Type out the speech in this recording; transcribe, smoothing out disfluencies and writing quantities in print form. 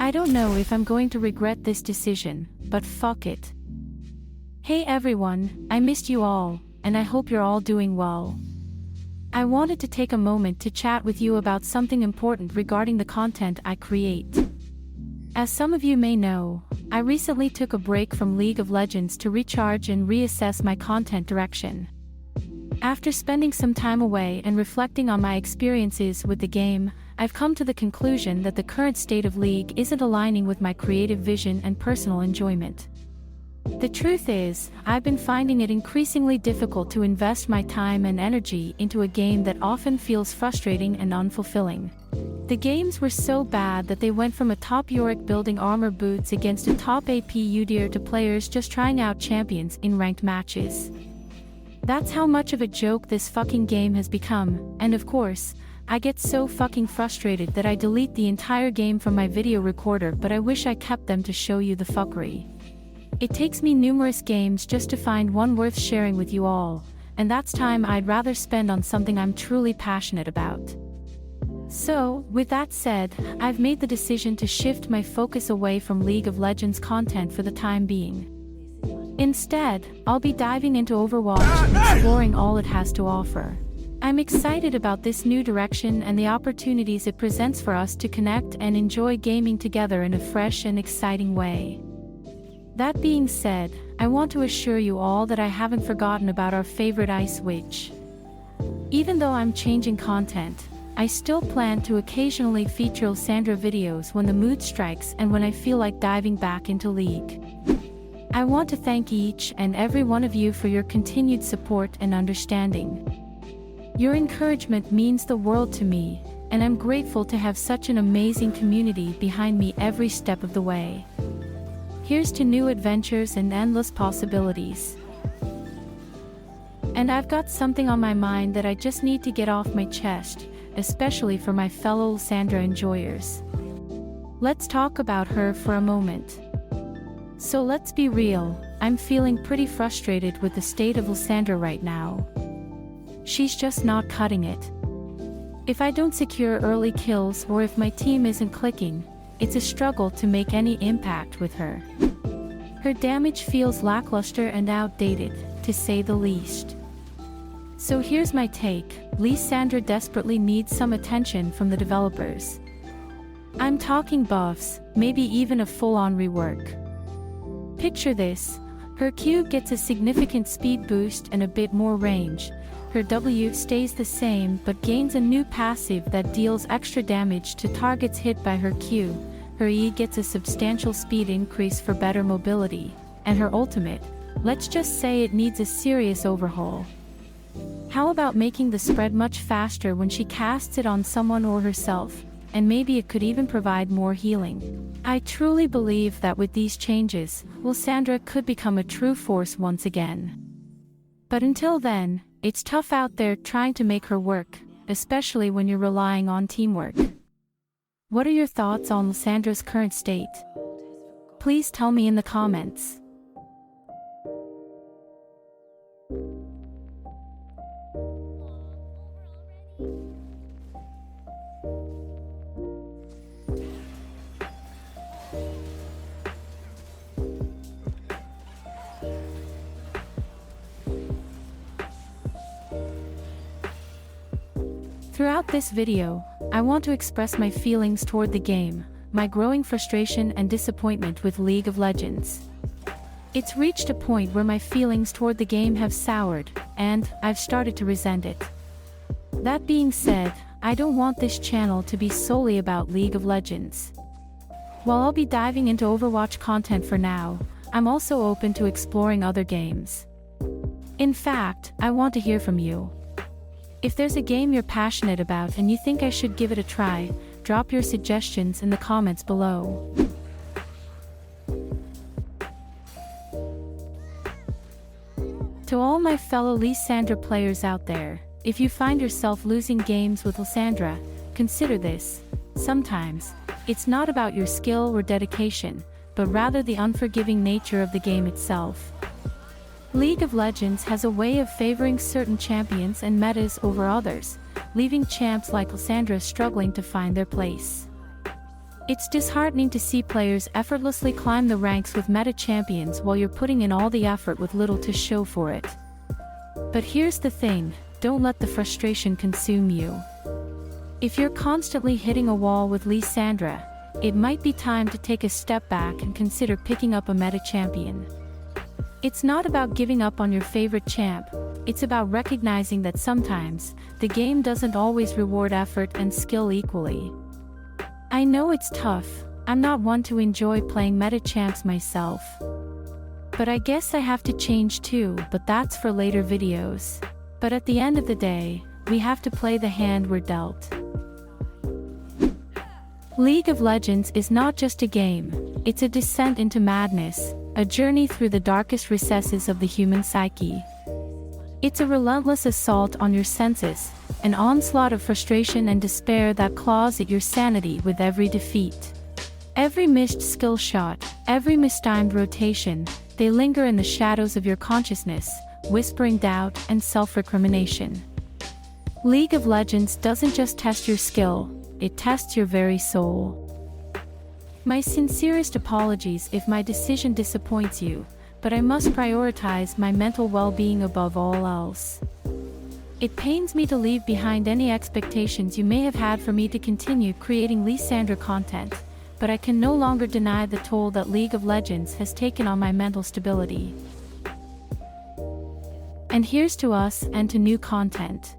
I don't know if I'm going to regret this decision, but fuck it. Hey everyone, I missed you all, and I hope you're all doing well. I wanted to take a moment to chat with you about something important regarding the content I create. As some of you may know, I recently took a break from League of Legends to recharge and reassess my content direction. After spending some time away and reflecting on my experiences with the game, I've come to the conclusion that the current state of League isn't aligning with my creative vision and personal enjoyment. The truth is, I've been finding it increasingly difficult to invest my time and energy into a game that often feels frustrating and unfulfilling. The games were so bad that they went from a top Yorick building armor boots against a top AP Udyr to players just trying out champions in ranked matches. That's how much of a joke this fucking game has become, and of course, I get so fucking frustrated that I delete the entire game from my video recorder, but I wish I kept them to show you the fuckery. It takes me numerous games just to find one worth sharing with you all, and that's time I'd rather spend on something I'm truly passionate about. So, with that said, I've made the decision to shift my focus away from League of Legends content for the time being. Instead, I'll be diving into Overwatch and exploring all it has to offer. I'm excited about this new direction and the opportunities it presents for us to connect and enjoy gaming together in a fresh and exciting way. That being said, I want to assure you all that I haven't forgotten about our favorite Ice Witch. Even though I'm changing content, I still plan to occasionally feature Lissandra videos when the mood strikes and when I feel like diving back into League. I want to thank each and every one of you for your continued support and understanding. Your encouragement means the world to me, and I'm grateful to have such an amazing community behind me every step of the way. Here's to new adventures and endless possibilities. And I've got something on my mind that I just need to get off my chest, especially for my fellow Lissandra enjoyers. Let's talk about her for a moment. So let's be real, I'm feeling pretty frustrated with the state of Lissandra right now. She's just not cutting it. If I don't secure early kills or if my team isn't clicking, it's a struggle to make any impact with her. Her damage feels lackluster and outdated, to say the least. So here's my take, Lissandra desperately needs some attention from the developers. I'm talking buffs, maybe even a full-on rework. Picture this, her Q gets a significant speed boost and a bit more range. Her W stays the same but gains a new passive that deals extra damage to targets hit by her Q. Her E gets a substantial speed increase for better mobility. And her ultimate, let's just say it needs a serious overhaul. How about making the spread much faster when she casts it on someone or herself, and maybe it could even provide more healing. I truly believe that with these changes, Lissandra could become a true force once again. But until then, it's tough out there trying to make her work, especially when you're relying on teamwork. What are your thoughts on Lissandra's current state? Please tell me in the comments. Throughout this video, I want to express my feelings toward the game, my growing frustration and disappointment with League of Legends. It's reached a point where my feelings toward the game have soured, and I've started to resent it. That being said, I don't want this channel to be solely about League of Legends. While I'll be diving into Overwatch content for now, I'm also open to exploring other games. In fact, I want to hear from you. If there's a game you're passionate about and you think I should give it a try, drop your suggestions in the comments below. To all my fellow Lissandra players out there, if you find yourself losing games with Lissandra, consider this. Sometimes, it's not about your skill or dedication, but rather the unforgiving nature of the game itself. League of Legends has a way of favoring certain champions and metas over others, leaving champs like Lissandra struggling to find their place. It's disheartening to see players effortlessly climb the ranks with meta champions while you're putting in all the effort with little to show for it. But here's the thing, don't let the frustration consume you. If you're constantly hitting a wall with Lissandra, it might be time to take a step back and consider picking up a meta champion. It's not about giving up on your favorite champ, it's about recognizing that sometimes, the game doesn't always reward effort and skill equally. I know it's tough, I'm not one to enjoy playing meta champs myself. But I guess I have to change too, but that's for later videos. But at the end of the day, we have to play the hand we're dealt. League of Legends is not just a game, it's a descent into madness, a journey through the darkest recesses of the human psyche. It's a relentless assault on your senses, an onslaught of frustration and despair that claws at your sanity with every defeat. Every missed skill shot, every mistimed rotation, they linger in the shadows of your consciousness, whispering doubt and self-recrimination. League of Legends doesn't just test your skill, it tests your very soul. My sincerest apologies if my decision disappoints you, but I must prioritize my mental well-being above all else. It pains me to leave behind any expectations you may have had for me to continue creating Lissandra content, but I can no longer deny the toll that League of Legends has taken on my mental stability. And here's to us and to new content.